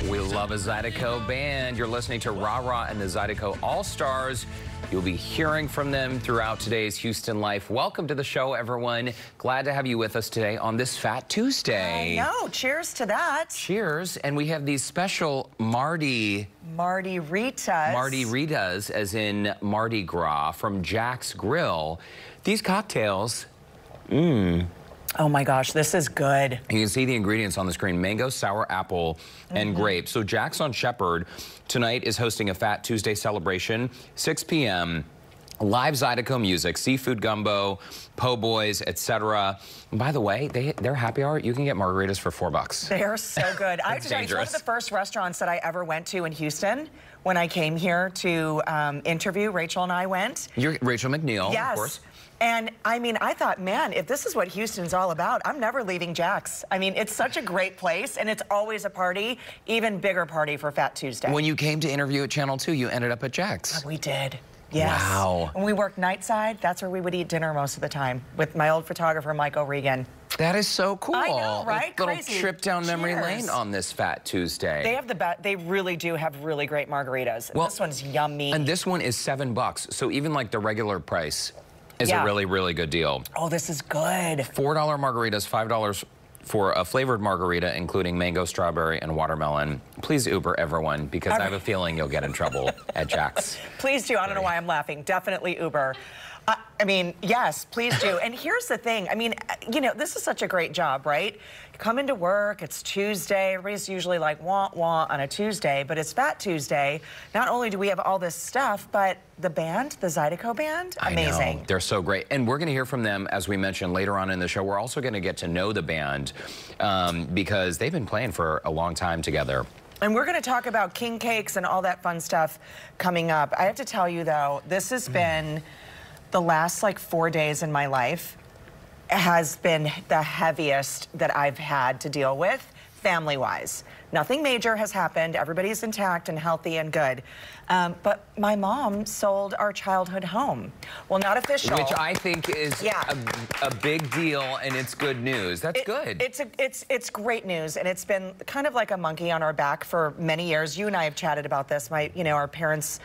We love a Zydeco band. You're listening to Rah Rah and the Zydeco All-Stars. You'll be hearing from them throughout today's Houston life. Welcome to the show, everyone. Glad to have you with us today on this Fat Tuesday. I know. Cheers to that. Cheers. And we have these special MARDI-RITAs, as in Mardi Gras, from Jack's Grill. These cocktails, Oh my gosh, this is good. You can see the ingredients on the screen: mango, sour apple, and grape. So Jack's on Shepherd tonight is hosting a Fat Tuesday celebration, 6 p.m. Live Zydeco music, seafood gumbo, po' boys, etc. By the way, their happy hour, you can get margaritas for $4. They are so good. I have to tell you, it's one of the first restaurants that I ever went to in Houston when I came here to interview. Rachel and I went. You're Rachel McNeil, yes. Of course. And I mean, I thought, man, if this is what Houston's all about, I'm never leaving Jack's. I mean, it's such a great place, and it's always a party, even bigger party for Fat Tuesday. When you came to interview at Channel 2, you ended up at Jack's. We did. Yes. Wow. When we worked nightside, that's where we would eat dinner most of the time with my old photographer, Mike O'Regan. That is so cool. I know, right? A little Crazy. trip down memory lane on this Fat Tuesday. They have they really do have really great margaritas. Well, this one's yummy. And this one is $7, so even like the regular price is a really, really good deal. Oh, this is good. $4 margaritas, $5 for a flavored margarita, including mango, strawberry, and watermelon. Please Uber everyone, because I have a feeling you'll get in trouble at Jack's. Please do. I don't know why I'm laughing. Definitely Uber. I mean, yes, please do. And here's the thing. I mean, you know, this is such a great job, right? You come into work, it's Tuesday. Everybody's usually like, wah on a Tuesday, but it's Fat Tuesday. Not only do we have all this stuff, but the band, the Zydeco band, amazing. I know. They're so great. And we're going to hear from them, as we mentioned, later on in the show. We're also going to get to know the band because they've been playing for a long time together. And we're going to talk about king cakes and all that fun stuff coming up. I have to tell you, though, this has been the last like 4 days in my life has been the heaviest that I've had to deal with family-wise. Nothing major has happened. Everybody's intact and healthy and good. But my mom sold our childhood home. Well, not official. Which I think is a big deal, and it's good news. That's good. It's great news, and it's been kind of like a monkey on our back for many years. You and I have chatted about this. Our parents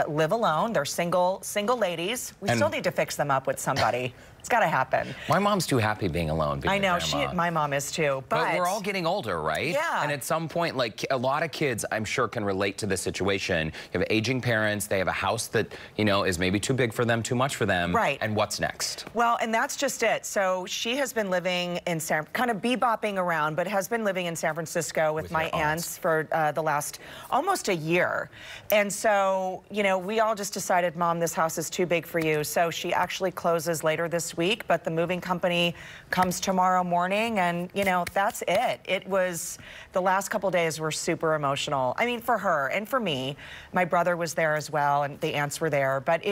live alone. They're single ladies. We still need to fix them up with somebody. It's got to happen. My mom's too happy being alone. I know, my mom is too. But we're all getting older, right? Yeah. And at some point, like a lot of kids, I'm sure, can relate to this situation. You have aging parents. They have a house that, is maybe too big for them, too much for them. Right. And what's next? Well, and that's just it. So she has been living in kind of bebopping around, but has been living in San Francisco with my aunts for the last almost a year. And so, we all just decided, Mom, this house is too big for you. So she actually closes later this week, but the moving company comes tomorrow morning, and that's it. It was, the last couple days were super emotional. I mean, for her and for me. My brother was there as well, and the aunts were there, but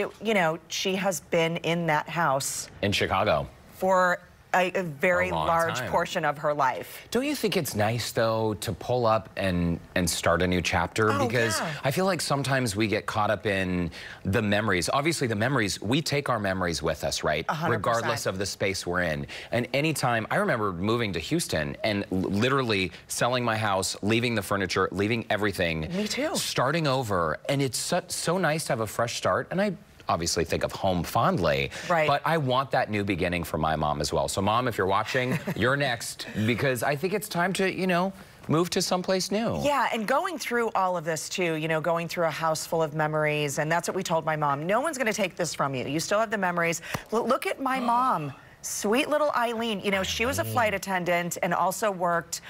she has been in that house in Chicago for a very large portion of her life. Don't you think it's nice, though, to pull up and start a new chapter? Because I feel like sometimes we get caught up in the memories. Obviously, the memories, we take our memories with us, right? 100%. Regardless of the space we're in. And anytime, I remember moving to Houston and literally selling my house, leaving the furniture, leaving everything. Me too. Starting over. And it's so nice to have a fresh start. And I obviously think of home fondly, but I want that new beginning for my mom as well. So Mom, if you're watching, you're next, because I think it's time to, move to someplace new. Yeah, and going through all of this too, going through a house full of memories, and that's what we told my mom. No one's gonna take this from you. You still have the memories. Look at my mom. Sweet little Eileen. She was a flight attendant and also worked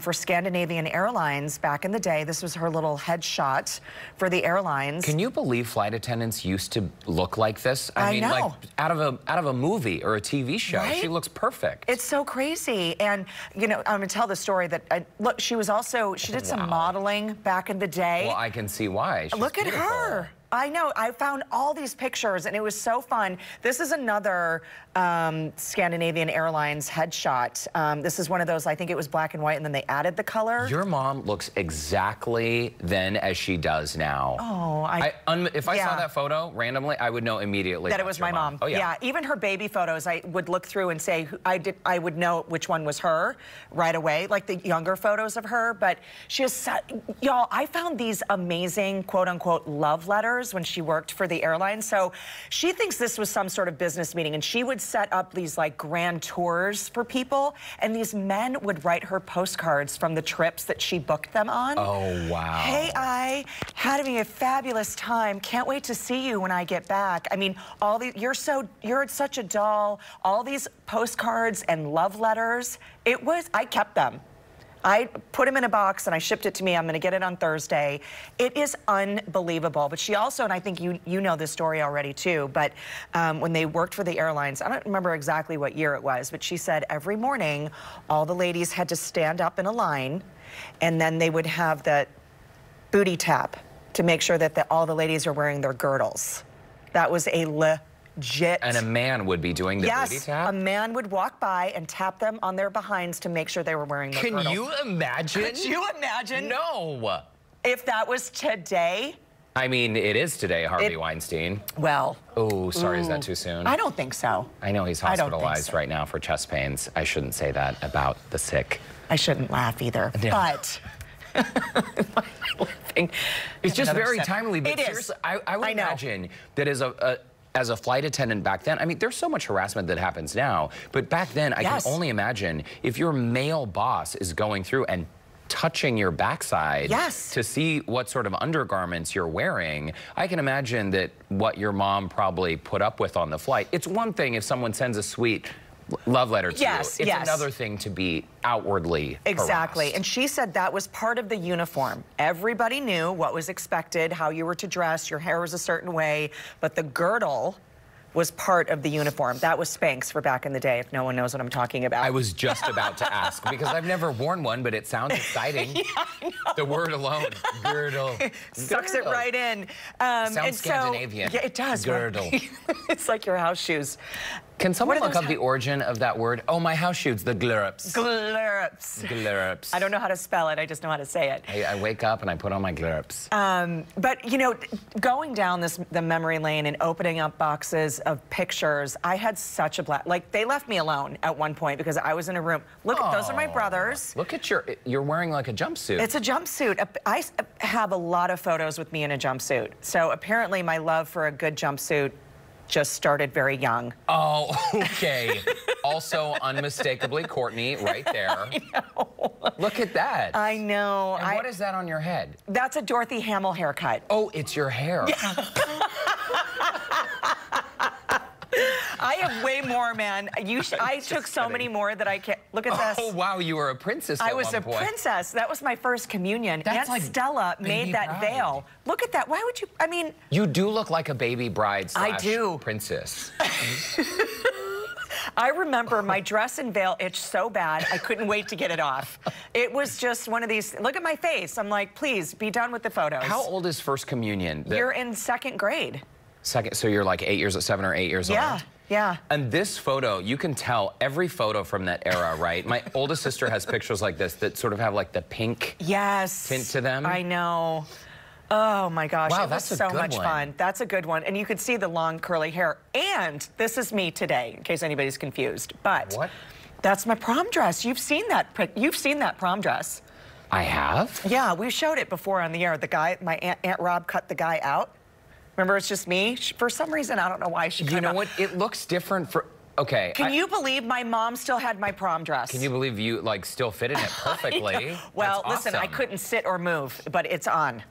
for Scandinavian Airlines back in the day. This was her little headshot for the airlines. Can you believe flight attendants used to look like this? I mean, know. Like out of a movie or a TV show. Right? She looks perfect. It's so crazy. And, I'm gonna tell the story that, look, she was also, she did some modeling back in the day. Well, I can see why. She's look beautiful. at her. I know. I found all these pictures, and it was so fun. This is another Scandinavian Airlines headshot. This is one of those, I think it was black and white, and then they added the color. Your mom looks exactly then as she does now. Oh, if I saw that photo randomly, I would know immediately that it was my mom. Oh, yeah. Even her baby photos, I would look through and say, I would know which one was her right away, like the younger photos of her. But she has, y'all, I found these amazing, quote unquote, love letters when she worked for the airline. So she thinks this was some sort of business meeting, and she would set up these like grand tours for people, and these men would write her postcards from the trips that she booked them on. Oh, wow. Hey, I had a fabulous time. Can't wait to see you when I get back. I mean, all these, you're such a doll. All these postcards and love letters. I kept them. I put them in a box and I shipped it to me. I'm going to get it on Thursday. It is unbelievable. But she also, and I think you know this story already too, but when they worked for the airlines, I don't remember exactly what year it was, but she said every morning all the ladies had to stand up in a line, and then they would have the booty tap to make sure that all the ladies are wearing their girdles. That was a legit. And a man would be doing the booty tap? Yes, a man would walk by and tap them on their behinds to make sure they were wearing their girdles. Can you imagine? Could you imagine? No. If that was today? I mean, it is today, Harvey Weinstein. Well. Oh, sorry, is that too soon? I don't think so. I know he's hospitalized right now for chest pains. I shouldn't say that about the sick. I shouldn't laugh either, but... It's just very timely, but it seriously, I would imagine that as a flight attendant back then, I mean, there's so much harassment that happens now, but back then, I can only imagine if your male boss is going through and touching your backside to see what sort of undergarments you're wearing, I can imagine that what your mom probably put up with on the flight. It's one thing if someone sends a sweet love letter to you. It's another thing to be outwardly harassed. And she said that was part of the uniform. Everybody knew what was expected, how you were to dress, your hair was a certain way, but the girdle was part of the uniform. That was Spanx for back in the day, if no one knows what I'm talking about. I was just about to ask, because I've never worn one, but it sounds exciting. I know. The word alone, girdle. Sucks it right in. Sounds Scandinavian. Yeah, it does. Girdle. Right? It's like your house shoes. Can someone look up the origin of that word? Oh, my house shoes, the glurps. Glurps. Glurps. I don't know how to spell it, I just know how to say it. I wake up and I put on my glurps. But, you know, going down the memory lane and opening up boxes of pictures, I had such a blast. Like, they left me alone at one point because I was in a room. Look, those are my brothers. Look at you're wearing like a jumpsuit. It's a jumpsuit. I have a lot of photos with me in a jumpsuit. So apparently my love for a good jumpsuit just started very young. Oh, okay. Also, unmistakably Courtney right there. I know. Look at that. I know. And what is that on your head? That's a Dorothy Hamill haircut. Oh, it's your hair. Yeah. I have way more, man. I took so many more that I can't. Look at this. Oh, wow, you were a princess at I was one a point. Princess. That was my first communion. That's Aunt Stella made that veil. Look at that. Why would you, I mean. You do look like a baby bride / princess. I remember my dress and veil itched so bad, I couldn't wait to get it off. It was just one of these, look at my face. I'm like, please, be done with the photos. How old is first communion? You're in second grade. So you're like 7 or 8 years old? Yeah. And this photo, you can tell every photo from that era, right? My oldest sister has pictures like this that sort of have like the pink tint to them. I know. Oh my gosh, wow, it was so much fun. That's a good one. And you could see the long curly hair. And this is me today, in case anybody's confused. But that's my prom dress. You've seen that prom dress. I have? Yeah, we showed it before on the air. The guy, my Aunt Rob cut the guy out. Remember, it's just me. For some reason, I don't know why she cut him out. What? It looks different for... Okay. Can you believe my mom still had my prom dress? Can you believe you, like, still fit in it perfectly? Well, listen, I couldn't sit or move, but it's on.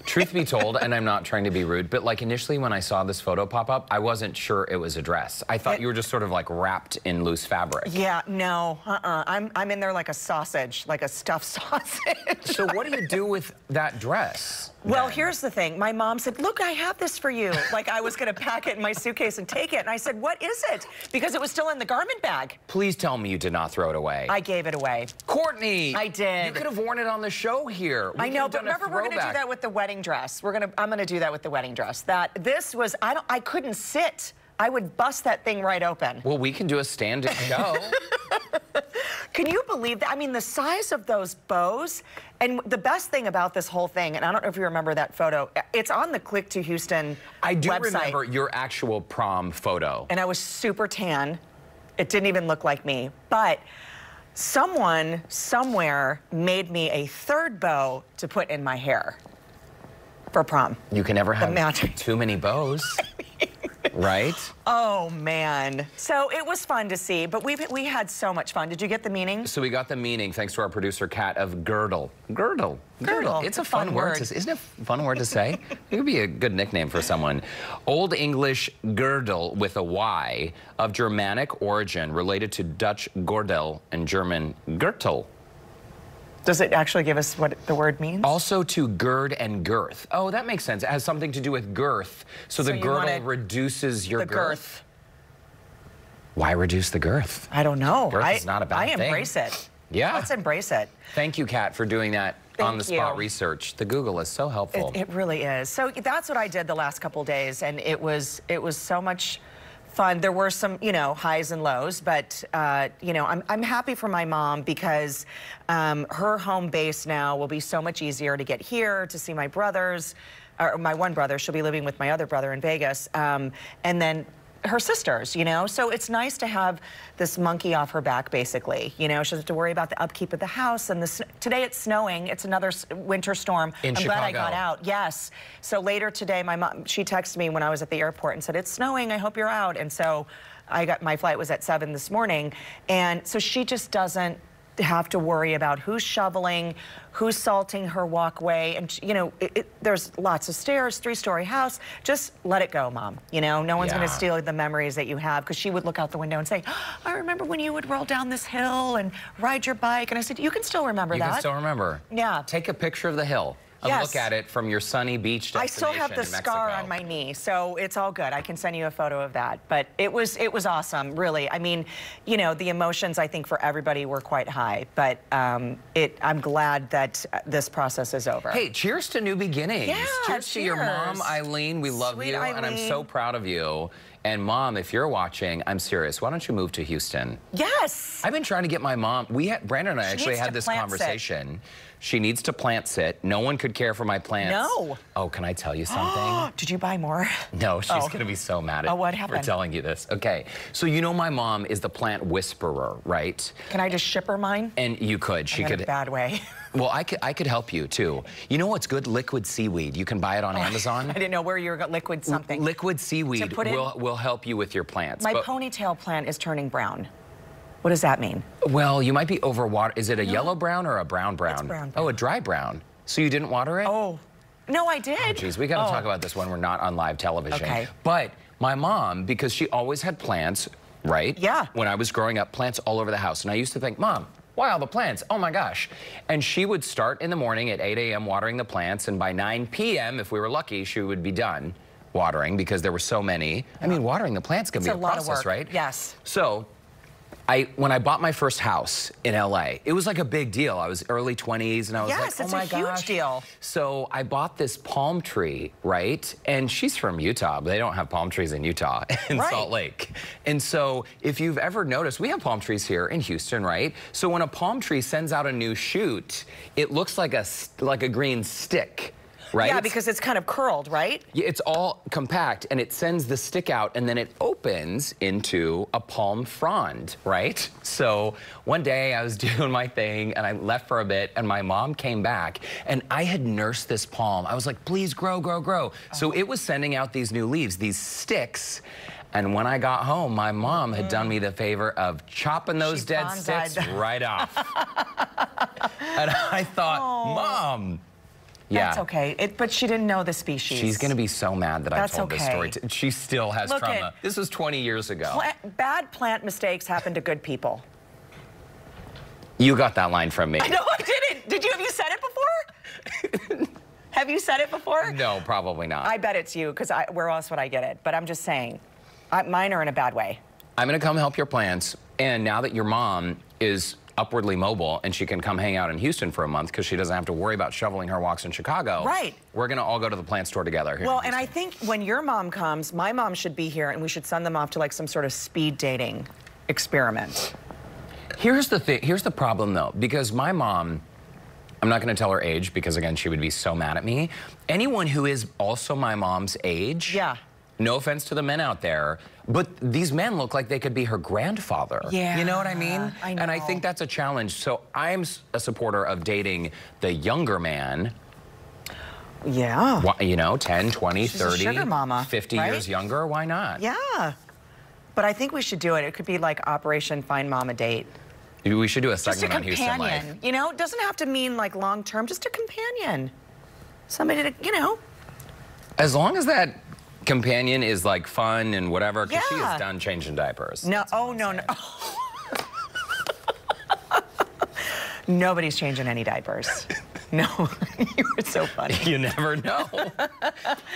Truth be told, and I'm not trying to be rude, but like initially when I saw this photo pop up, I wasn't sure it was a dress. I thought you were just sort of like wrapped in loose fabric. Yeah, no, I'm in there like a sausage, like a stuffed sausage. So what do you do with that dress? Well, here's the thing. My mom said, look, I have this for you. Like I was going to pack it in my suitcase and take it. And I said, what is it? Because it was still in the garment bag. Please tell me you did not throw it away. I gave it away. Courtney! I did. You could have worn it on the show here. I know, but remember, we're going to do that with the wedding dress. I'm going to do that with the wedding dress. This was, I couldn't sit. I would bust that thing right open. Well, we can do a stand-in show. Can you believe that? I mean, the size of those bows, and the best thing about this whole thing, and I don't know if you remember that photo, it's on the Click to Houston I do website. remember your actual prom photo. And I was super tan. It didn't even look like me. But someone, somewhere, made me a third bow to put in my hair for prom. You can never have too many bows. Right? Oh, man. So it was fun to see, but we had so much fun. Did you get the meaning? So we got the meaning, thanks to our producer, Kat, of girdle. Girdle. Girdle. It's a fun word. Isn't it a fun word to say? It would be a good nickname for someone. Old English girdle with a Y of Germanic origin, related to Dutch gordel and German Gürtel. Does it actually give us what the word means? Also to gird and girth. Oh, that makes sense. It has something to do with girth. So the girdle reduces your girth. Why reduce the girth? I don't know. Girth is not a bad thing. I embrace it. Yeah. Let's embrace it. Thank you, Kat, for doing that on-the-spot research. The Google is so helpful. It really is. So that's what I did the last couple days, and it was so much fun. There were some, you know, highs and lows, but, you know, I'm happy for my mom because her home base now will be so much easier to get here, to see my brothers, or my one brother. She'll be living with my other brother in Vegas, and then her sisters, you know? So it's nice to have this monkey off her back, basically. You know, she doesn't have to worry about the upkeep of the house. And today it's snowing. It's another winter storm. In Chicago. Glad I got out. Yes. So later today, my mom, she texted me when I was at the airport and said, it's snowing. I hope you're out. And so my flight was at 7 this morning. And so she just doesn't have to worry about who's shoveling, who's salting her walkway, and you know, there's lots of stairs, 3-story house. Just let it go, Mom. You know, no one's going to steal the memories that you have, because she would look out the window and say, oh, I remember when you would roll down this hill and ride your bike. And I said, you can still remember that. You can still remember. Yeah. Take a picture of the hill. Look at it from your sunny beach destination. I still have the scar on my knee, so it's all good. I can send you a photo of that. But it was awesome, really. I mean, you know, the emotions, I think, for everybody were quite high. But I'm glad that this process is over. Hey, cheers to new beginnings. Yeah, cheers to your mom, Eileen. We love you, and I'm so proud of you. And Mom, if you're watching, I'm serious. Why don't you move to Houston? Yes. I've been trying to get my mom. Brandon and I actually had this conversation. She needs to plant sit. No one could care for my plants. No. Oh, can I tell you something? Did you buy more? No, she's going to be so mad at what happened? for telling you this. Okay, so you know my mom is the plant whisperer, right? Can I just ship her mine? And you could. She could. In a bad way. Well, I could help you too. You know what's good? Liquid seaweed. You can buy it on Amazon. I didn't know where you were going. Liquid something. Liquid seaweed will help you with your plants. My ponytail plant is turning brown. What does that mean? Well, you might be overwater. Is it a yellow brown or a brown brown? It's brown. Oh, a dry brown. So you didn't water it? Oh, no, I did. Oh, geez, we got to talk about this when we're not on live television. Okay. But my mom, because she always had plants, right? Yeah. When I was growing up, plants all over the house. And I used to think, Mom, why all the plants? Oh my gosh. And she would start in the morning at 8 a.m. watering the plants, and by 9 p.m., if we were lucky, she would be done watering because there were so many. I mean, watering the plants can be a process, lot of work. Right? Yes. So when I bought my first house in LA, it was like a big deal. I was early 20s, and I was like, oh my gosh. It's a huge deal. So I bought this palm tree, right? And she's from Utah, but they don't have palm trees in Utah, in Salt Lake. And so if you've ever noticed, we have palm trees here in Houston, right? So when a palm tree sends out a new shoot, it looks like a green stick. Right? Yeah, because it's kind of curled, right? Yeah, it's all compact, and it sends the stick out, and then it opens into a palm frond, right? So one day I was doing my thing, and I left for a bit, and my mom came back, and I had nursed this palm. I was like, please grow, grow, grow. So it was sending out these new leaves, these sticks. And when I got home, my mom had done me the favor of chopping those dead sticks right off. And I thought, Mom. Yeah. That's okay. But she didn't know the species. She's going to be so mad that I told this story. She still has trauma. This was 20 years ago. Bad plant mistakes happen to good people. You got that line from me. No, I didn't. Did you? Have you said it before? Have you said it before? No, probably not. I bet it's you, because where else would I get it? But I'm just saying, mine are in a bad way. I'm going to come help your plants. And now that your mom is upwardly mobile and she can come hang out in Houston for a month because she doesn't have to worry about shoveling her walks in Chicago. Right. We're going to all go to the plant store together here. Well, and I think when your mom comes, my mom should be here, and we should send them off to like some sort of speed dating experiment. Here's the thing. Here's the problem, though, because my mom, I'm not going to tell her age because, again, she would be so mad at me. Anyone who is also my mom's age, yeah. No offense to the men out there, but these men look like they could be her grandfather. Yeah. You know what I mean? I know. And I think that's a challenge. So I'm a supporter of dating the younger man. Yeah. You know, 10, 20, She's 30, a sugar mama, 50 right? years younger. Why not? Yeah. But I think we should do it. It could be like Operation Find Mom a Date. We should do a segment on Houston Life. Just a companion. You know, it doesn't have to mean like long term, just a companion. Somebody to, you know. As long as that companion is like fun and whatever, because she is done changing diapers. No, no. Nobody's changing any diapers. No, you were so funny. You never know.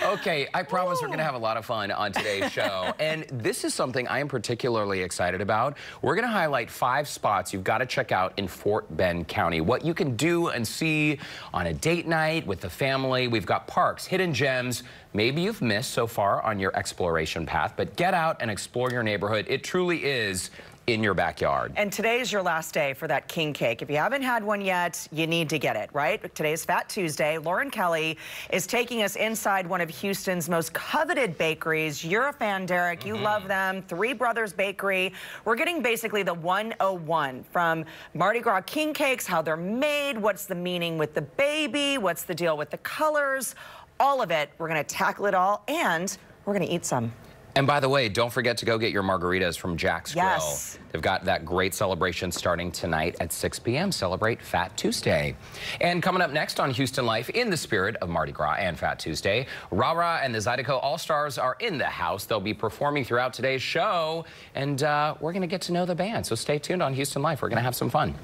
Okay, I promise we're going to have a lot of fun on today's show. And this is something I am particularly excited about. We're going to highlight 5 spots you've got to check out in Fort Bend County. What you can do and see on a date night with the family. We've got parks, hidden gems, maybe you've missed so far on your exploration path, but get out and explore your neighborhood. It truly is in your backyard. And today is your last day for that king cake. If you haven't had one yet, you need to get it, right? Today's Fat Tuesday. Lauren Kelly is taking us inside one of Houston's most coveted bakeries. You're a fan, Derek. You love them. Three Brothers Bakery. We're getting basically the 101 from Mardi Gras king cakes, how they're made, what's the meaning with the baby, what's the deal with the colors, all of it. We're going to tackle it all, and we're going to eat some. And by the way, don't forget to go get your margaritas from Jack's Grill. They've got that great celebration starting tonight at 6 p.m. Celebrate Fat Tuesday. And coming up next on Houston Life, in the spirit of Mardi Gras and Fat Tuesday, Ra and the Zydeco All-Stars are in the house. They'll be performing throughout today's show, and we're going to get to know the band. So stay tuned on Houston Life. We're going to have some fun.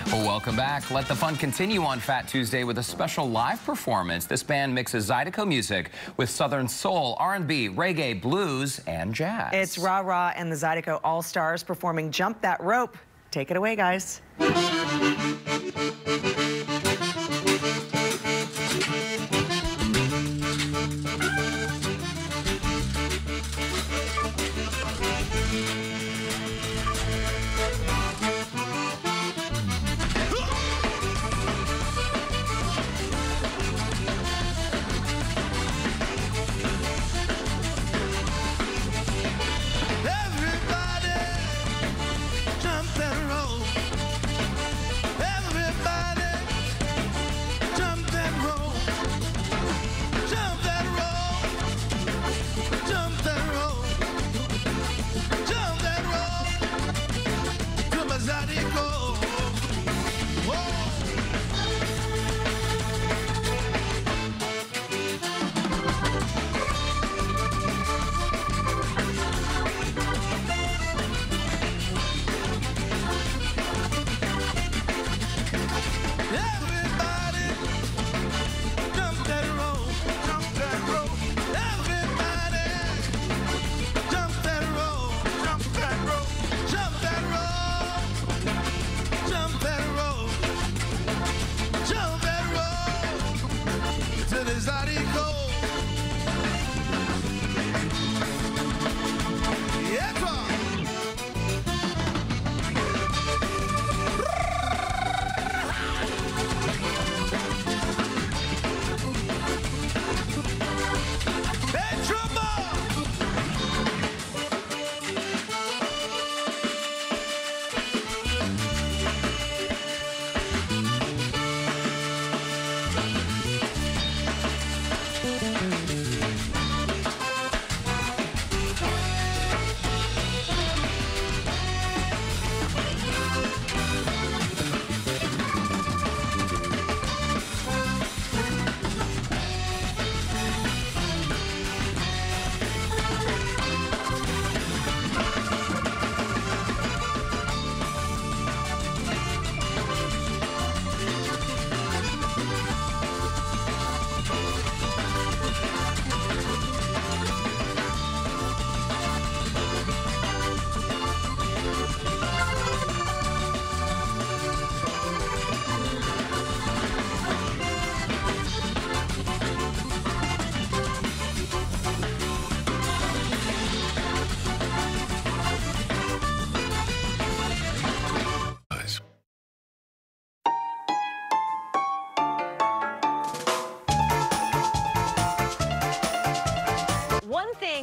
Welcome back. Let the fun continue on Fat Tuesday with a special live performance. This band mixes Zydeco music with Southern soul, R&B, reggae, blues, and jazz. It's Ra and the Zydeco All-Stars performing Jump That Rope. Take it away, guys.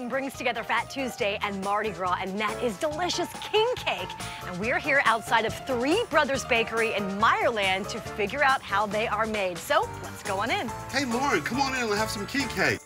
baking brings together Fat Tuesday and Mardi Gras, and that is delicious king cake. And we're here outside of Three Brothers Bakery in Meyerland to figure out how they are made. So let's go on in. Hey, Lauren, come on in and have some king cake.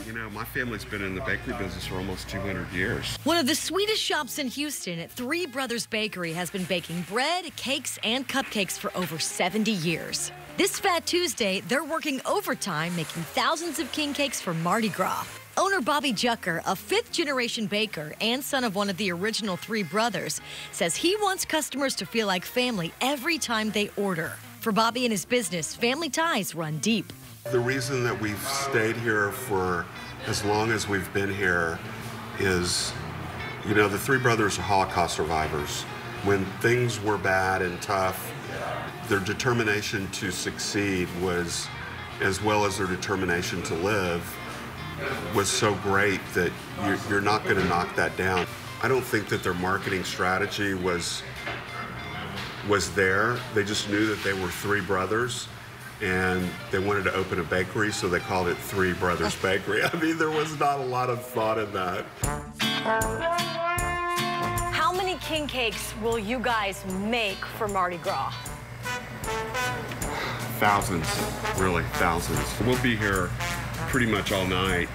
You know, my family's been in the bakery business for almost 200 years. One of the sweetest shops in Houston at Three Brothers Bakery has been baking bread, cakes, and cupcakes for over 70 years. This Fat Tuesday, they're working overtime making thousands of king cakes for Mardi Gras. Owner Bobby Jucker, a fifth-generation baker and son of one of the original three brothers, says he wants customers to feel like family every time they order. For Bobby and his business, family ties run deep. The reason that we've stayed here for as long as we've been here is, you know, the three brothers are Holocaust survivors. When things were bad and tough, their determination to succeed was, as well as their determination to live, was so great that you're not going to knock that down. I don't think that their marketing strategy was there. They just knew that they were three brothers and they wanted to open a bakery, so they called it Three Brothers Bakery. I mean, there was not a lot of thought in that. How many king cakes will you guys make for Mardi Gras? Thousands, really, thousands. We'll be here pretty much all night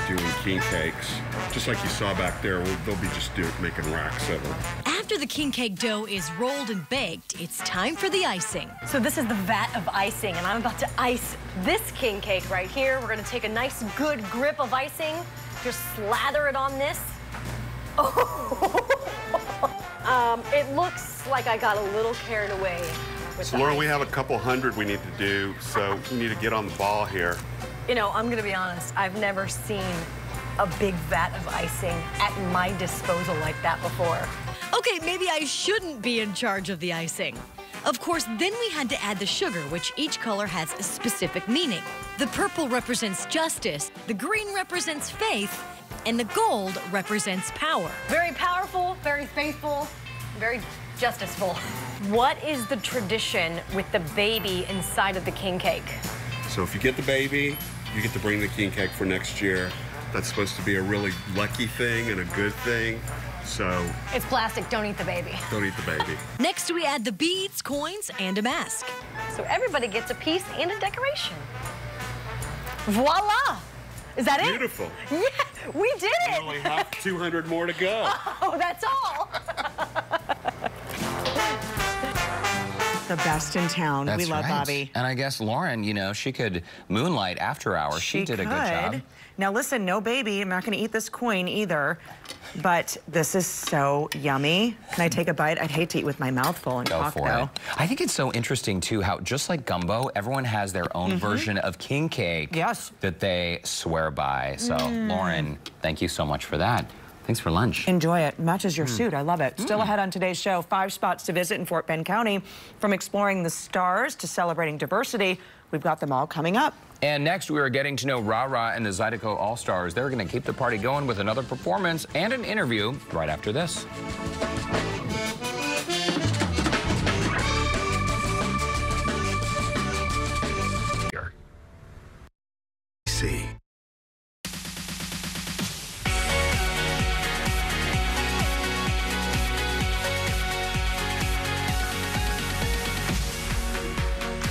doing king cakes. Just like you saw back there, they'll be just making racks of them. After the king cake dough is rolled and baked, it's time for the icing. So this is the vat of icing, and I'm about to ice this king cake right here. We're gonna take a nice, good grip of icing, just slather it on this. It looks like I got a little carried away. So, Laura, we have a couple hundred we need to do, so we need to get on the ball here. You know, I'm gonna be honest, I've never seen a big vat of icing at my disposal like that before. Okay, maybe I shouldn't be in charge of the icing. Of course, then we had to add the sugar, which each color has a specific meaning. The purple represents justice, the green represents faith, and the gold represents power. Very powerful, very faithful, very justiceful. What is the tradition with the baby inside of the king cake? So if you get the baby, you get to bring the king cake for next year. That's supposed to be a really lucky thing and a good thing. So it's plastic, don't eat the baby. Don't eat the baby. Next, we add the beads, coins, and a mask. So everybody gets a piece and a decoration. Voila! Is that it? Beautiful. Yeah, we did it. We only have 200 more to go. Oh, that's all. The best in town. That's we love right. Bobby. And I guess Lauren, you know, she could moonlight after hours. She did a good job. Now listen, no baby. I'm not going to eat this coin either. But this is so yummy. Can I take a bite? I'd hate to eat with my mouth full and talk, though. I think it's so interesting, too, how just like gumbo, everyone has their own version of king cake that they swear by. So, Lauren, thank you so much for that. Thanks for lunch. Enjoy it. Matches your suit. I love it. Still ahead on today's show, 5 spots to visit in Fort Bend County. From exploring the stars to celebrating diversity, we've got them all coming up. And next, we are getting to know Ra and the Zydeco All-Stars. They're going to keep the party going with another performance and an interview right after this. See.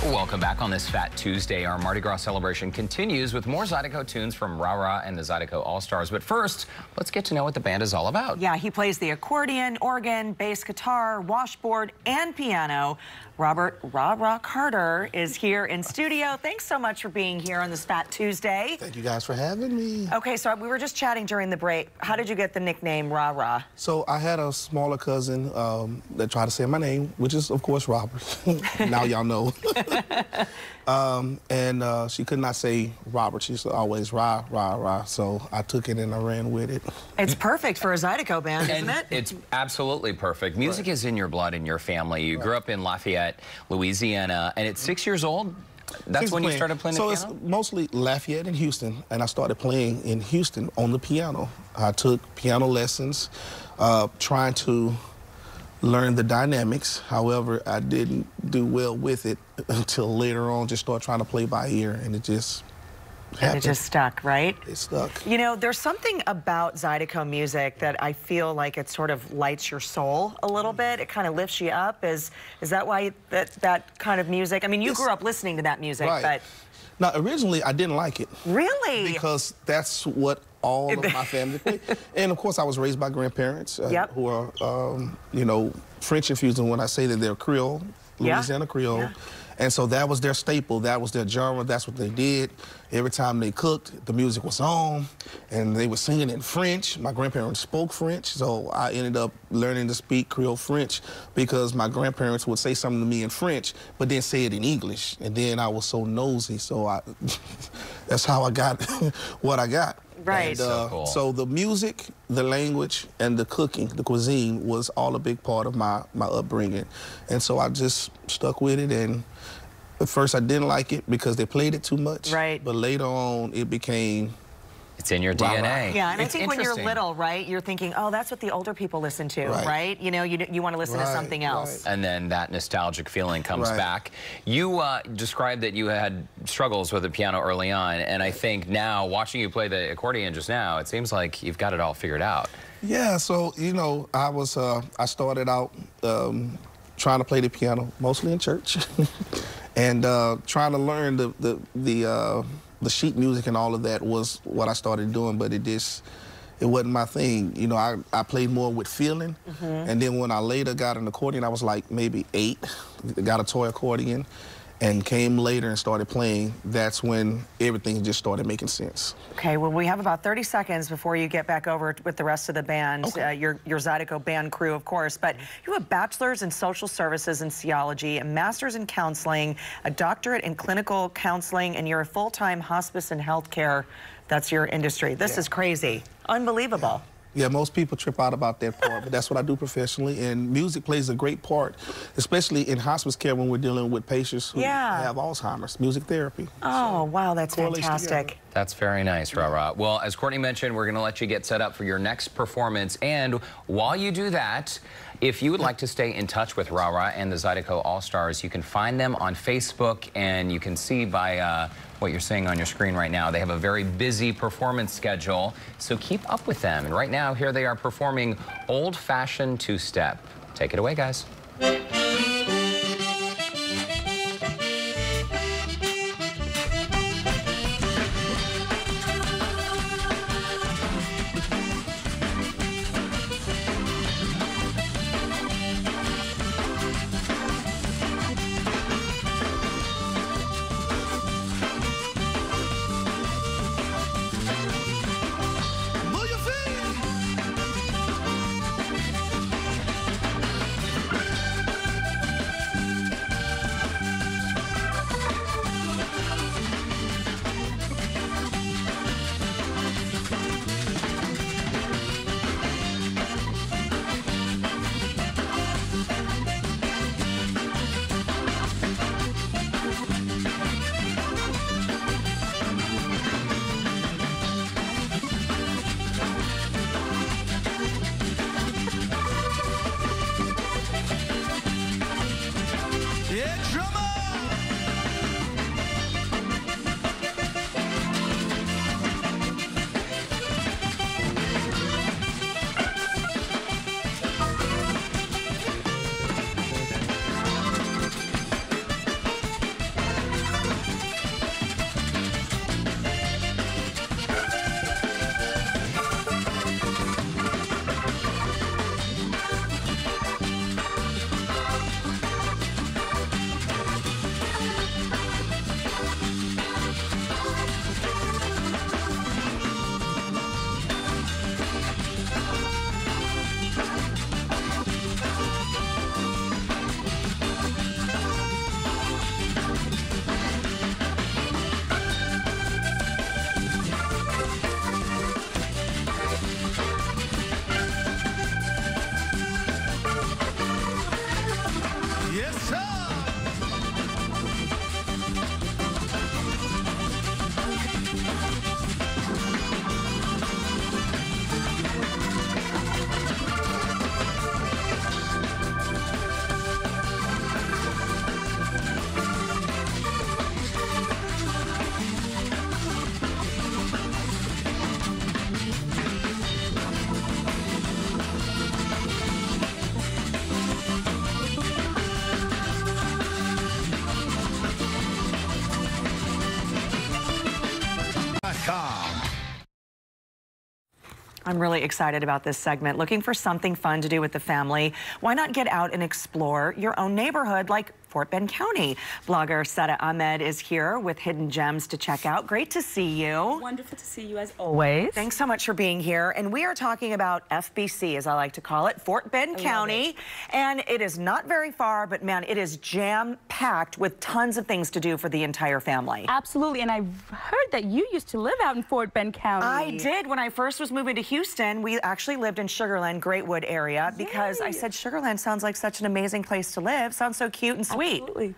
Welcome back on this Fat Tuesday. Our Mardi Gras celebration continues with more Zydeco tunes from Ra and the Zydeco All-Stars. But first, let's get to know what the band is all about. Yeah, he plays the accordion, organ, bass guitar, washboard, and piano. Robert Ra Carter is here in studio. Thanks so much for being here on this Fat Tuesday. Thank you guys for having me. Okay, so we were just chatting during the break. How did you get the nickname Ra? So I had a smaller cousin that tried to say my name, which is, of course, Robert. Now y'all know. And she could not say Robert. She said always Ra. So I took it and I ran with it. It's perfect for a Zydeco band, isn't it? It's absolutely perfect. Music is in your blood, in your family. You grew up in Lafayette, Louisiana, and at 6 years old, that's when you started playing the piano? So it's mostly Lafayette and Houston, and I started playing in Houston on the piano. I took piano lessons, trying to learn the dynamics. However, I didn't do well with it until later on, just started trying to play by ear, and it just And it just stuck, right? It stuck. You know, there's something about Zydeco music that I feel like it sort of lights your soul a little bit. It kind of lifts you up. Is that why that kind of music? I mean, you grew up listening to that music, right. but... Now, originally, I didn't like it. Really? Because that's what all of my family played. And, of course, I was raised by grandparents who are, you know, French infused. And when I say that they're Creole, Louisiana Creole. Yeah. And so that was their staple. That was their genre. That's what they did. Every time they cooked, the music was on, and they were singing in French. My grandparents spoke French, so I ended up learning to speak Creole French because my grandparents would say something to me in French, but then say it in English. And then I was so nosy, so that's how I got what I got. Right. And, so cool. So the music, the language, and the cooking, the cuisine, was all a big part of my upbringing. And so I just stuck with it. And at first I didn't like it because they played it too much. Right. But later on, it became... It's in your DNA. Yeah, and I think when you're little, right, you're thinking, oh, that's what the older people listen to, right? You know, you want to listen to something else. And then that nostalgic feeling comes back. You described that you had struggles with the piano early on, and I think now, watching you play the accordion just now, it seems like you've got it all figured out. Yeah, so, you know, I started out trying to play the piano, mostly in church, and trying to learn the sheet music and all of that was what I started doing, but it wasn't my thing. You know, I played more with feeling, and then when I later got an accordion, I was like maybe 8, got a toy accordion, and came later and started playing. That's when everything just started making sense. Okay, well, we have about 30 seconds before you get back over with the rest of the band, your Zydeco band crew, of course, but you have a bachelor's in social services and theology, a master's in counseling, a doctorate in clinical counseling, and you're a full-time hospice and healthcare. That's your industry. This is crazy. Unbelievable. Yeah, most people trip out about that part, but that's what I do professionally, and music plays a great part, especially in hospice care when we're dealing with patients who have Alzheimer's, music therapy. Oh, wow, that's fantastic. That's very nice, Ra-Ra. Well, as Courtney mentioned, we're going to let you get set up for your next performance, and while you do that, if you would like to stay in touch with Ra-Ra and the Zydeco All-Stars, you can find them on Facebook, and you can see by what you're seeing on your screen right now. They have a very busy performance schedule, so keep up with them. And right now, here they are performing Old-Fashioned Two-Step. Take it away, guys. I'm really excited about this segment. Looking for something fun to do with the family? Why not get out and explore your own neighborhood like Fort Bend County? Blogger Seda Ahmed is here with hidden gems to check out. Great to see you. Wonderful to see you as always. Thanks so much for being here. And we are talking about FBC, as I like to call it, Fort Bend County. And it is not very far, but man, it is jam-packed with tons of things to do for the entire family. Absolutely, and I've heard that you used to live out in Fort Bend County. I did. When I first was moving to Houston, we actually lived in Sugarland, Greatwood area, because I said Sugarland sounds like such an amazing place to live. Sounds so cute and sweet. Absolutely.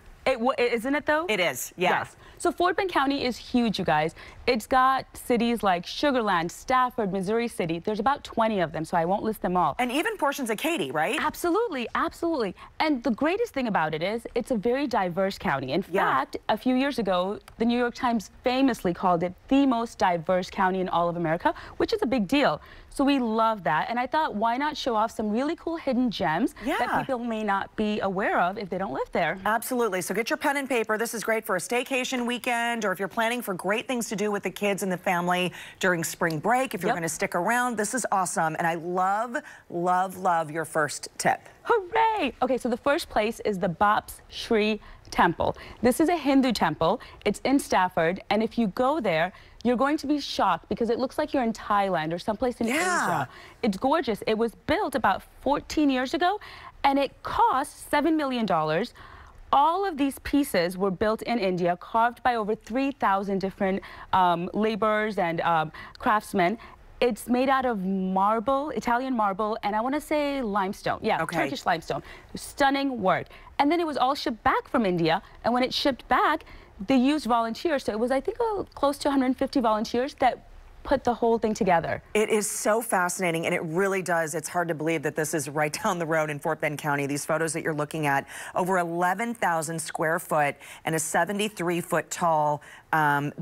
Isn't it though? It is, yes. So Fort Bend County is huge, you guys. It's got cities like Sugarland, Stafford, Missouri City. There's about 20 of them, so I won't list them all. And even portions of Katy, right? Absolutely, absolutely. And the greatest thing about it is it's a very diverse county. In fact, a few years ago, the New York Times famously called it the most diverse county in all of America, which is a big deal. So we love that. And I thought, why not show off some really cool hidden gems that people may not be aware of if they don't live there? Absolutely. So get your pen and paper. This is great for a staycation weekend, or if you're planning for great things to do with the kids and the family during spring break. If you're going to stick around, this is awesome. And I love, love, love your first tip. Hooray! Okay, so the first place is the Bops Shri Temple. This is a Hindu temple. It's in Stafford, and if you go there, you're going to be shocked because it looks like you're in Thailand or someplace in Asia. It's gorgeous. It was built about 14 years ago, and it cost $7 million. All of these pieces were built in India, carved by over 3,000 different laborers and craftsmen. It's made out of marble, Italian marble, and I want to say limestone. Yeah, Turkish limestone. Stunning work. And then it was all shipped back from India, and when it shipped back, they used volunteers. So it was, I think, close to 150 volunteers that put the whole thing together. It is so fascinating, and it really does. It's hard to believe that this is right down the road in Fort Bend County. These photos that you're looking at, over 11,000 square foot and a 73-foot tall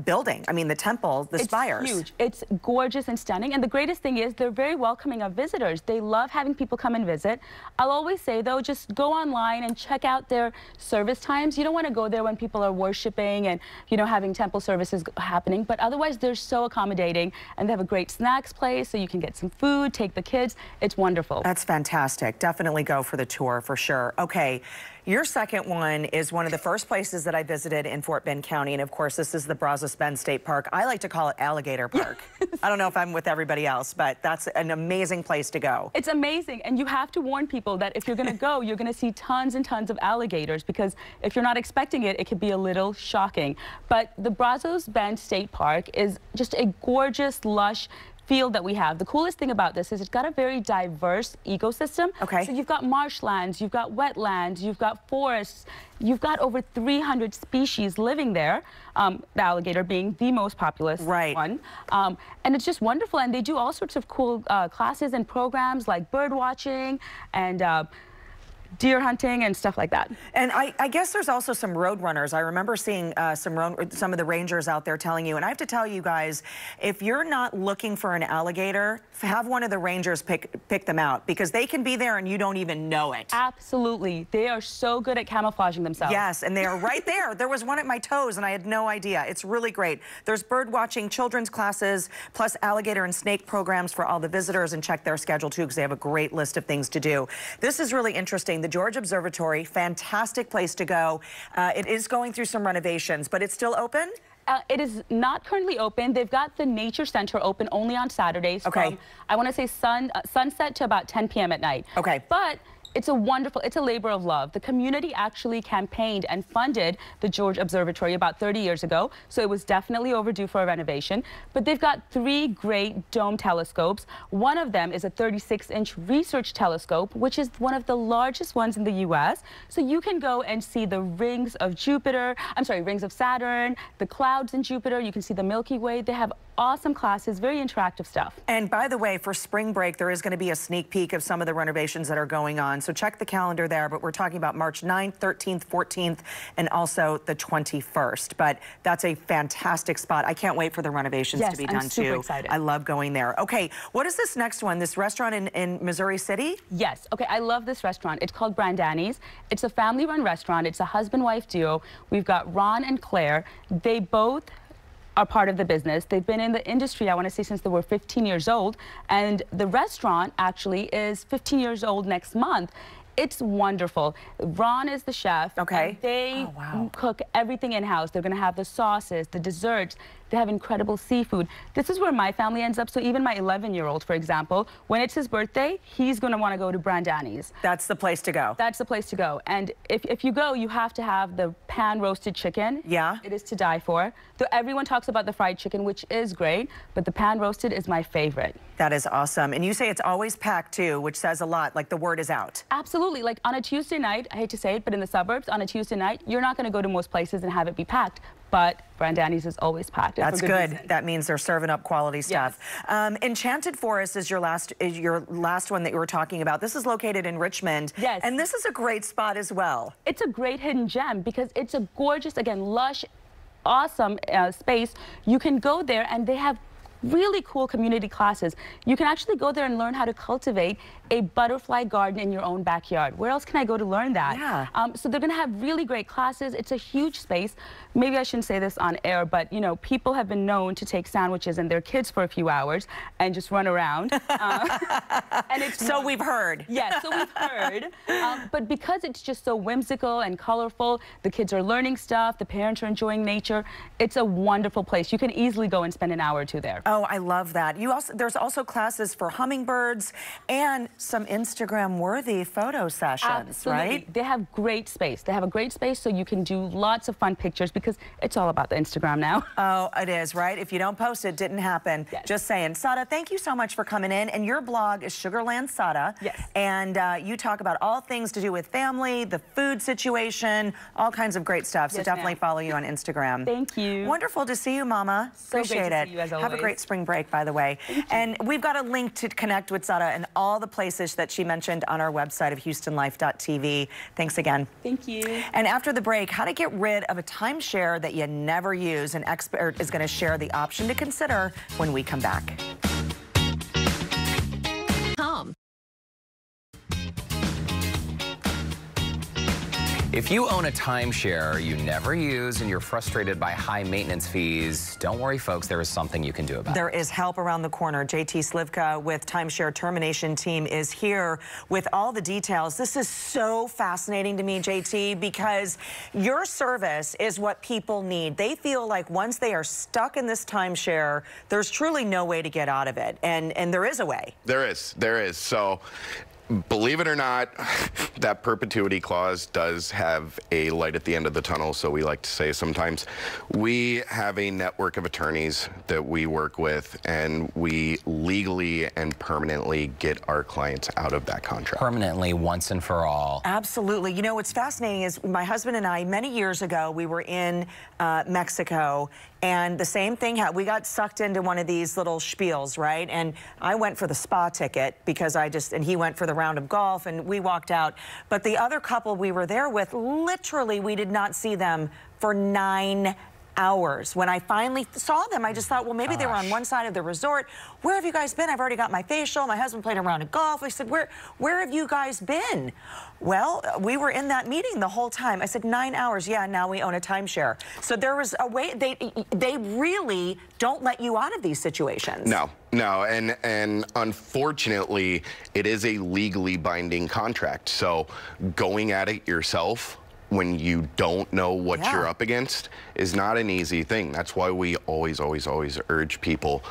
building. I mean, the temple, the spires. It's huge. It's gorgeous and stunning. And the greatest thing is they're very welcoming of visitors. They love having people come and visit. I'll always say, though, just go online and check out their service times. You don't want to go there when people are worshiping and, you know, having temple services happening. But otherwise, they're so accommodating. And they have a great snacks place, so you can get some food, take the kids. It's wonderful. That's fantastic. Definitely go for the tour for sure. Okay, your second one is one of the first places that I visited in Fort Bend County, and of course, this is the Brazos Bend State Park. I like to call it Alligator Park. I don't know if I'm with everybody else, but that's an amazing place to go. It's amazing, and you have to warn people that if you're going to go, you're going to see tons and tons of alligators, because if you're not expecting it, it could be a little shocking. But the Brazos Bend State Park is just a gorgeous, lush field that we have. The coolest thing about this is it's got a very diverse ecosystem. Okay. So you've got marshlands, you've got wetlands, you've got forests, you've got over 300 species living there, the alligator being the most populous one. And it's just wonderful, and they do all sorts of cool classes and programs like bird watching and deer hunting and stuff like that. And I guess there's also some road runners. I remember seeing some of the rangers out there telling you, and I have to tell you guys, if you're not looking for an alligator, have one of the rangers pick them out, because they can be there and you don't even know it. Absolutely. They are so good at camouflaging themselves. Yes, and they are right there. There was one at my toes and I had no idea. It's really great. There's bird watching, children's classes, plus alligator and snake programs for all the visitors, and check their schedule too, because they have a great list of things to do. This is really interesting. The George Observatory, fantastic place to go. It is going through some renovations, but it's still open? It is not currently open. They've got the Nature Center open only on Saturdays. From, I want to say sunset to about 10 p.m. at night. Okay. But it's a labor of love. The community actually campaigned and funded the George Observatory about 30 years ago, so it was definitely overdue for a renovation. But they've got 3 great dome telescopes. One of them is a 36-inch research telescope, which is one of the largest ones in the U.S. So you can go and see the rings of rings of Saturn, the clouds in Jupiter. You can see the Milky Way. They have awesome classes, very interactive stuff. And by the way, for spring break, there is going to be a sneak peek of some of the renovations that are going on. So check the calendar there, but we're talking about March 9th, 13th, 14th, and also the 21st. But that's a fantastic spot. I can't wait for the renovations to be done too. Yes, I'm super excited. I love going there. Okay, what is this next one? This restaurant in Missouri City? Yes. Okay, I love this restaurant. It's called BRANDANI'S. It's a family-run restaurant. It's a husband-wife duo. We've got Ron and Claire. They both are part of the business. They've been in the industry, I want to say, since they were 15 years old. And the restaurant actually is 15 years old next month. It's wonderful. Ron is the chef. Okay. And they cook everything in-house. They're going to have the sauces, the desserts. They have incredible seafood. This is where my family ends up. So even my 11-year-old, for example, when it's his birthday, he's going to want to go to BRANDANI'S. That's the place to go. That's the place to go. And if you go, you have to have the pan-roasted chicken. Yeah. It is to die for. Though everyone talks about the fried chicken, which is great, but the pan-roasted is my favorite. That is awesome. And you say it's always packed, too, which says a lot, like the word is out. Absolutely. Like on a Tuesday night, I hate to say it, but in the suburbs, on a Tuesday night, you're not going to go to most places and have it be packed. But BRANDANI'S is always packed. That's good. That means they're serving up quality stuff. Yes. Enchanted Forest is your last one that you were talking about. This is located in Richmond. Yes. And this is a great spot as well. It's a great hidden gem because it's a gorgeous, again, lush, awesome space. You can go there and they have really cool community classes. You can actually go there and learn how to cultivate a butterfly garden in your own backyard. Where else can I go to learn that? Yeah. So they're going to have really great classes. It's a huge space. Maybe I shouldn't say this on air, but, you know, people have been known to take sandwiches and their kids for a few hours and just run around. And it's so we've heard. Yes, so we've heard. But because it's just so whimsical and colorful, the kids are learning stuff, the parents are enjoying nature. It's a wonderful place. You can easily go and spend an hour or two there. Oh, I love that. There's also classes for hummingbirds and some Instagram-worthy photo sessions, Absolutely. right? They have great space. They have a great space so you can do lots of fun pictures because it's all about the Instagram now. Oh, it is, right? If you don't post it, didn't happen. Yes. Just saying. Sada, thank you so much for coming in. And your blog is Sugarland Sada. Yes. And you talk about all things to do with family, the food situation, all kinds of great stuff. So Yes, definitely follow you on Instagram. Thank you. Wonderful to see you, Mama. So Appreciate great to it. see you, as Have a always. great spring break, by the way. And we've got a link to connect with Sada and all the places that she mentioned on our website of HoustonLife.tv. Thanks again. Thank you. And after the break, how to get rid of a timeshare that you never use. An expert is going to share the option to consider when we come back. If you own a timeshare you never use and you're frustrated by high maintenance fees, don't worry, folks, there is something you can do about it. There is help around the corner. JT Slivka with Timeshare Termination Team is here with all the details. This is so fascinating to me, JT, because your service is what people need. They feel like once they are stuck in this timeshare, there's truly no way to get out of it. And there is a way. There is. So, believe it or not, that perpetuity clause does have a light at the end of the tunnel, so we like to say sometimes. We have a network of attorneys that we work with, and we legally and permanently get our clients out of that contract. Permanently, once and for all. Absolutely. You know, what's fascinating is my husband and I, many years ago, we were in Mexico, and the same thing happened. We got sucked into one of these little spiels, right? And I went for the spa ticket because and he went for the round of golf, and we walked out. But the other couple we were there with, literally, we did not see them for 9 hours. When I finally saw them, I just thought, well, maybe they were on one side of the resort. Where have you guys been? I've already got my facial. My husband played a round of golf. I said, where have you guys been? Well, we were in that meeting the whole time. I said, 9 hours. Yeah, now we own a timeshare. So there was a way. They really don't let you out of these situations. No, and unfortunately, it is a legally binding contract. So going at it yourself when you don't know what you're up against is not an easy thing. That's why we always urge people,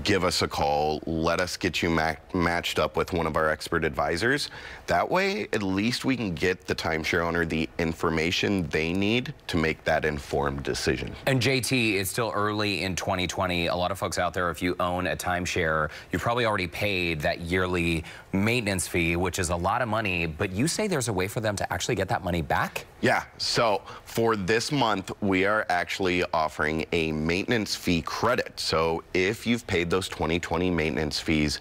give us a call, let us get you matched up with one of our expert advisors. That way, at least we can get the timeshare owner the information they need to make that informed decision. And JT, it's still early in 2020. A lot of folks out there, if you own a timeshare, you've probably already paid that yearly maintenance fee, which is a lot of money, but you say there's a way for them to actually get that money back? Yeah, so for this month, we are actually offering a maintenance fee credit. So if you've paid those 2020 maintenance fees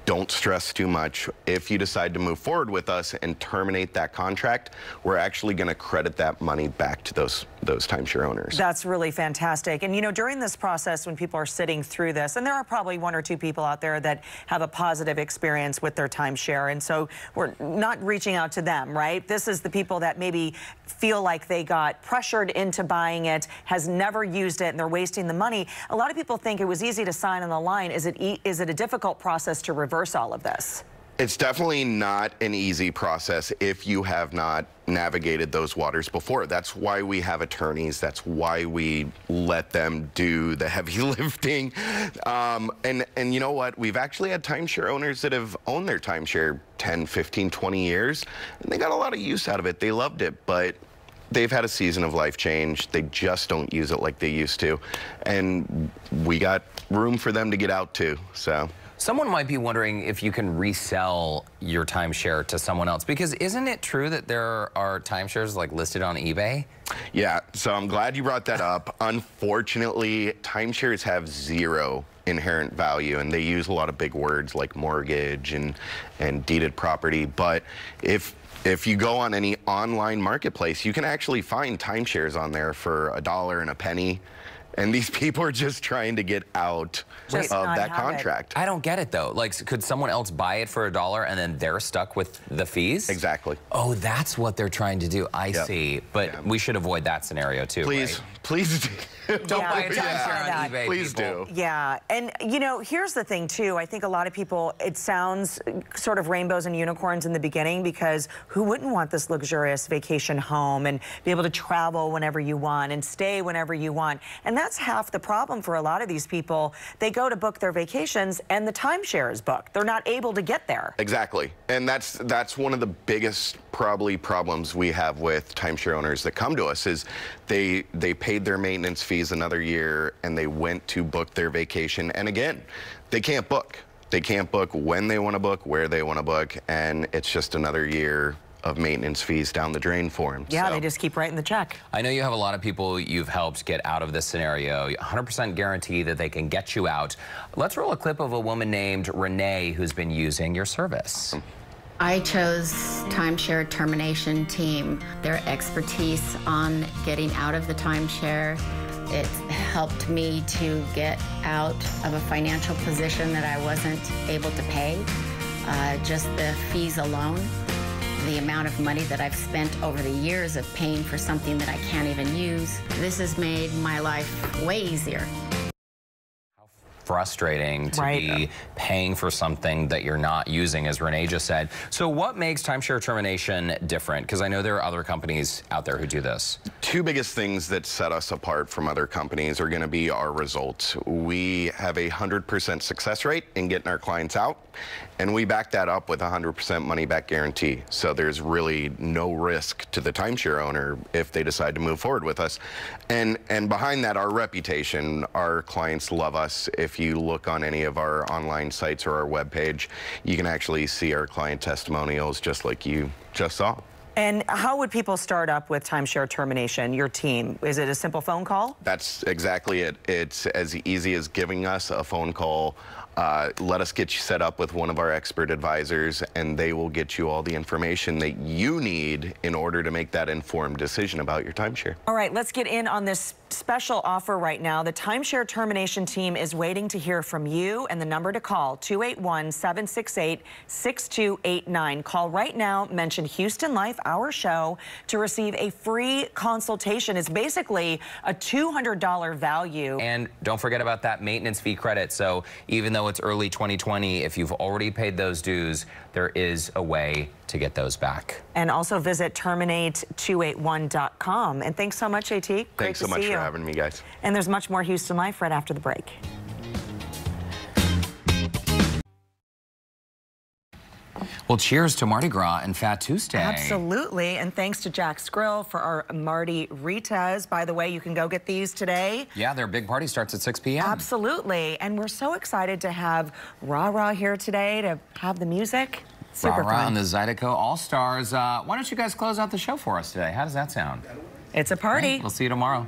don't stress too much. If you decide to move forward with us and terminate that contract, we're actually going to credit that money back to those timeshare owners. That's really fantastic. And you know, during this process, when people are sitting through this, and there are probably 1 or 2 people out there that have a positive experience with their timeshare, and so we're not reaching out to them, right? This is the people that maybe feel like they got pressured into buying it, has never used it, and they're wasting the money. A lot of people think it was easy to sign on the line. Is it a difficult process to reverse all of this? It's definitely not an easy process if you have not navigated those waters before. That's why we have attorneys. That's why we let them do the heavy lifting. And you know what? We've actually had timeshare owners that have owned their timeshare 10, 15, 20 years, and they got a lot of use out of it. They loved it, but they've had a season of life change. They just don't use it like they used to. And we got room for them to get out too, so. Someone might be wondering if you can resell your timeshare to someone else, because isn't it true that there are timeshares like listed on eBay? Yeah, so I'm glad you brought that up. Unfortunately, timeshares have zero inherent value, and they use a lot of big words like mortgage and deeded property. But if you go on any online marketplace, you can actually find timeshares on there for $1 and a penny. And these people are just trying to get out of that contract. I don't get it, though. Like, could someone else buy it for $1 and then they're stuck with the fees? Exactly. Oh, that's what they're trying to do. I see. But we should avoid that scenario, too, Please, right? please do. Don't buy a timeshare on eBay, Please people. do. Yeah, and you know, here's the thing too. I think a lot of people, it sounds sort of rainbows and unicorns in the beginning, because who wouldn't want this luxurious vacation home and be able to travel whenever you want and stay whenever you want? And that's half the problem for a lot of these people. They go to book their vacations and the timeshare is booked. They're not able to get there. Exactly. And that's one of the biggest problems we have with timeshare owners that come to us is they paid their maintenance fees another year and they went to book their vacation, and again, they can't book. They can't book when they want to book, where they want to book, and it's just another year of maintenance fees down the drain for them. Yeah, so they just keep writing the check. I know you have a lot of people you've helped get out of this scenario. 100% guarantee that they can get you out. Let's roll a clip of a woman named Renee who's been using your service. I chose Timeshare Termination Team. Their expertise on getting out of the timeshare, it helped me to get out of a financial position that I wasn't able to pay. Just the fees alone, the amount of money that I've spent over the years of paying for something that I can't even use. This has made my life way easier. Frustrating to be paying for something that you're not using, as Renee just said. So what makes timeshare termination different? Because I know there are other companies out there who do this. Two biggest things that set us apart from other companies are going to be our results. We have a 100% success rate in getting our clients out, and we back that up with a 100% money-back guarantee. So there's really no risk to the timeshare owner if they decide to move forward with us. And behind that, our reputation. Our clients love us. If you look on any of our online sites or our webpage, you can actually see our client testimonials just like you just saw. And how would people start up with timeshare termination, your team? Is it a simple phone call? That's exactly it. It's as easy as giving us a phone call. Let us get you set up with one of our expert advisors, and they will get you all the information that you need in order to make that informed decision about your timeshare. All right, let's get in on this special offer right now. The timeshare termination team is waiting to hear from you, and the number to call, 281-768-6289. Call right now, mention Houston Life, our show, to receive a free consultation. It's basically a $200 value. And don't forget about that maintenance fee credit. So even though it's early 2020, if you've already paid those dues, there is a way to get those back. And also visit terminate281.com. And thanks so much, AT. Great Thanks so much for having me, guys. And there's much more Houston Life right after the break. Well, cheers to Mardi Gras and Fat Tuesday. Absolutely, and thanks to Jack's Grill for our MARDI-RITAs. By the way, you can go get these today. Yeah, their big party starts at 6 p.m. Absolutely, and we're so excited to have Rah-Rah here today to have the music. Super Rah-Rah fun. and the Zydeco All-Stars. Why don't you guys close out the show for us today? How does that sound? It's a party. Right, we'll see you tomorrow.